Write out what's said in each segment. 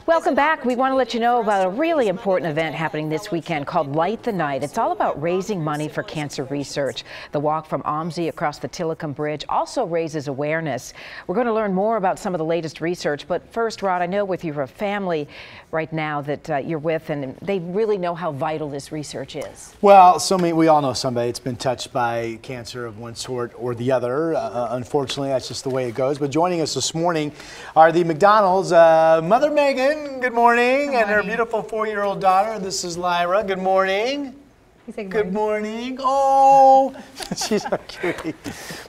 Welcome back. We want to let you know about a really important event happening this weekend called Light the Night. It's all about raising money for cancer research. The walk from OMSI across the Tilikum Bridge also raises awareness. We're going to learn more about some of the latest research, but first, Rod, I know with your family right now that you're with, and they really know how vital this research is. Well, we all know somebody that's been touched by cancer of one sort or the other. Unfortunately, that's just the way it goes. But joining us this morning are the McDonald's Mother Megan, good morning, and her beautiful 4-year-old daughter. This is Lyra. Good morning. Good morning. Oh, she's so cute.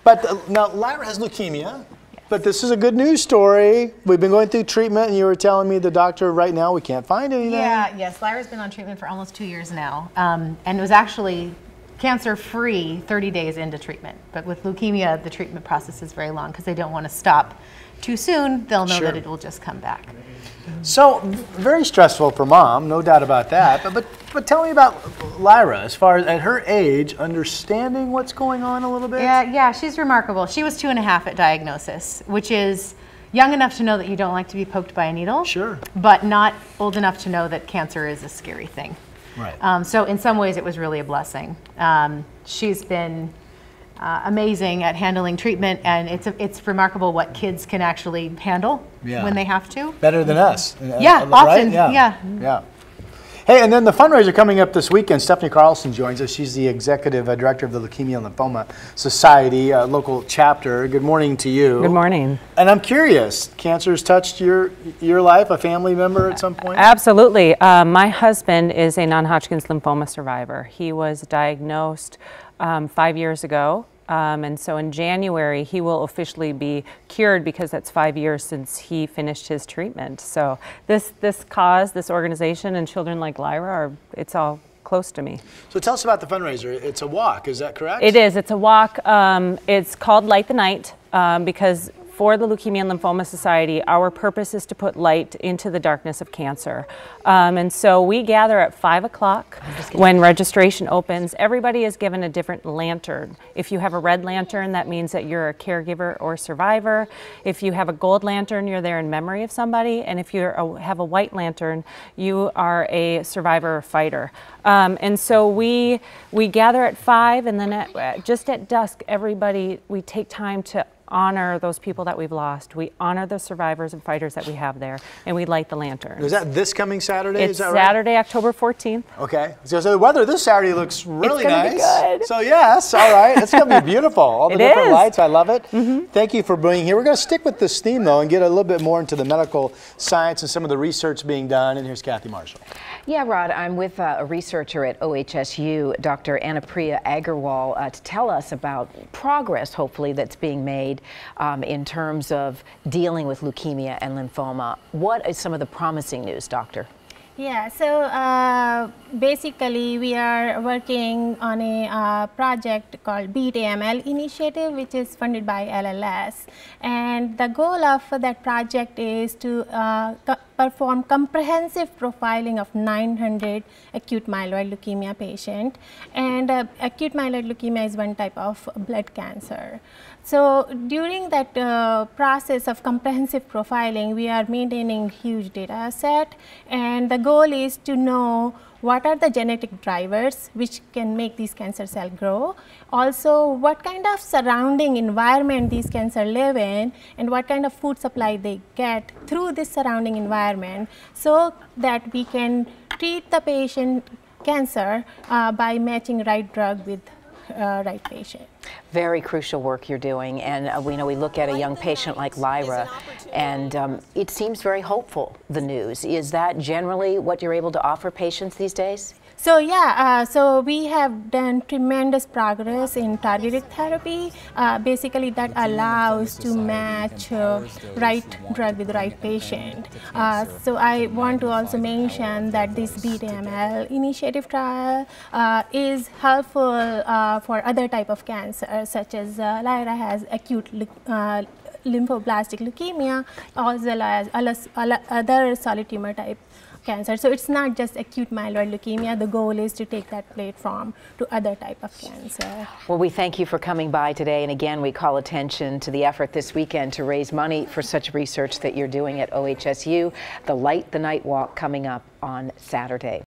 But now Lyra has leukemia. But this is a good news story. We've been going through treatment, and you were telling me the doctor right now we can't find anything. Yes, Lyra's been on treatment for almost 2 years now, and it was actually cancer-free 30 days into treatment. But with leukemia, the treatment process is very long because they don't want to stop too soon. They'll know that it will just come back. So very stressful for mom, no doubt about that. But tell me about Lyra, as far as at her age, understanding what's going on a little bit. Yeah, she's remarkable. She was 2.5 at diagnosis, which is young enough to know that you don't like to be poked by a needle. Sure. But not old enough to know that cancer is a scary thing. Right. So in some ways, it was really a blessing. She's been amazing at handling treatment, and it's remarkable what kids can actually handle when they have to. Better than us. Yeah, often. Right? Yeah. Hey, and then the fundraiser coming up this weekend. Stephanie Carlson joins us. She's the executive director of the Leukemia and Lymphoma Society, local chapter. Good morning to you. Good morning. And I'm curious, cancer's touched your life, a family member at some point? Absolutely. My husband is a non-Hodgkin's lymphoma survivor. He was diagnosed 5 years ago. And so in January, he will officially be cured because that's 5 years since he finished his treatment. So this cause, this organization, and children like Lyra, it's all close to me. So tell us about the fundraiser. It's a walk, is that correct? It is. It's a walk. It's called Light the Night because for the Leukemia and Lymphoma Society, our purpose is to put light into the darkness of cancer. And so we gather at 5 o'clock when registration opens. Everybody is given a different lantern. If you have a red lantern, that means that you're a caregiver or survivor. If you have a gold lantern, you're there in memory of somebody. And if you have a white lantern, you are a survivor or fighter. And so we gather at 5, and then just at dusk, we take time to honor those people that we've lost. We honor the survivors and fighters that we have there, and we light the lanterns. Is that this coming Saturday? It's is that right? Saturday, October 14th. Okay. So the weather this Saturday looks really nice. It's gonna be good. So yes, all right. It's gonna be beautiful. All the different lights. I love it. Mm-hmm. Thank you for being here. We're gonna stick with this theme though and get a little bit more into the medical science and some of the research being done. And here's Kathy Marshall. Yeah, Rod, I'm with a researcher at OHSU, Dr. Anapriya Agarwal, to tell us about progress, hopefully, that's being made in terms of dealing with leukemia and lymphoma. What is some of the promising news, Doctor? Yeah, so basically we are working on a project called Beat AML initiative, which is funded by LLS. And the goal of that project is to perform comprehensive profiling of 900 acute myeloid leukemia patients. And acute myeloid leukemia is one type of blood cancer. So during that process of comprehensive profiling, we are maintaining huge data set, and the goal is to know what are the genetic drivers which can make these cancer cells grow, also what kind of surrounding environment these cancer live in, and what kind of food supply they get through this surrounding environment, so that we can treat the patient cancer by matching right drug with right patient. Very crucial work you're doing, and we know we look at a young patient like Lyra, and it seems very hopeful, the news. Is that generally what you're able to offer patients these days? So yeah, so we have done tremendous progress in targeted therapy. Basically, that allows to match right drug with the right patient. So I want to also mention that this Beat AML initiative trial is helpful for other type of cancer, such as Lyra has acute lymphoblastic leukemia, as well as other solid tumor type cancer. So it's not just acute myeloid leukemia. The goal is to take that platform to other type of cancer. Well, we thank you for coming by today. And again, we call attention to the effort this weekend to raise money for such research that you're doing at OHSU, the Light the Night Walk coming up on Saturday.